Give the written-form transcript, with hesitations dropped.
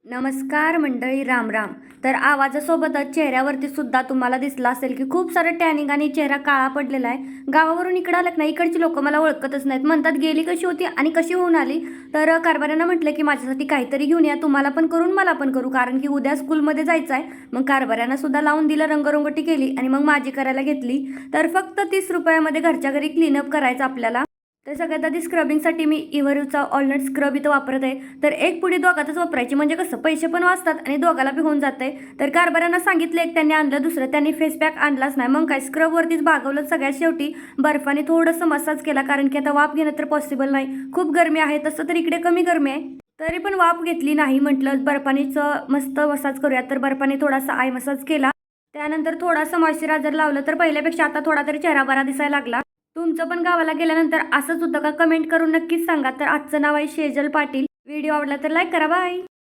नमस्कार मंडळी, राम राम. तर आवाजासोबतच चेहऱ्यावरती सुद्धा तुम्हाला दिसलं असेल की खूप सारं टॅनिंग आणि चेहरा काळा पडलेला आहे. गावावरून इकडं आलं ना, इकडची लोक मला ओळखतच नाहीत, म्हणतात गेली कशी होती आणि कशी होऊन आली. तर कारभाऱ्यांना म्हटलं की माझ्यासाठी काहीतरी घेऊन या, तुम्हाला पण करून मला पण करू, कारण की उद्या स्कूलमध्ये जायचं आहे. मग कारभाऱ्यांना सुद्धा लावून दिलं, रंगरंगोटी केली आणि मग माझी करायला घेतली. तर फक्त 30 रुपयामध्ये घरच्या घरी क्लीनअप करायचं आपल्याला. तर सगळ्यात आधी स्क्रबिंगसाठी मी इव्हरूचा ऑलनट स्क्रब इथं वापरत आहे. तर एक पुडी दोघातच वापरायची, म्हणजे कसं पैसे पण वाचतात आणि दोघाला बी होऊन जाते. तर कारभाऱ्यांना सांगितलं, एक त्यांनी आणलं, दुसरं त्यांनी फेस पॅक आणलाच नाही. मग काय स्क्रबवरतीच भागवलं. सगळ्यात शेवटी बर्फाने थोडंसं मसाज केला, कारण की आता वाफ घेणं तर पॉसिबल नाही, खूप गरमी आहे. तसं तर इकडे कमी गरमी आहे, तरी पण वाफ घेतली नाही. म्हटलं बर्फानीच मस्त मसाज करूया, तर बर्फाने थोडासा आय मसाज केला. त्यानंतर थोडासा मॉइश्चरायझर लावलं, तर पहिल्यापेक्षा आता थोडा तरी चेहरा बरा दिसायला लागला. तुमचं पण गावाला गेल्यानंतर असंच होतं का? कमेंट करून नक्कीच सांगा. तर आजचं नाव आहे शेजल पाटील. व्हिडिओ आवडला तर लाईक करा. बाय.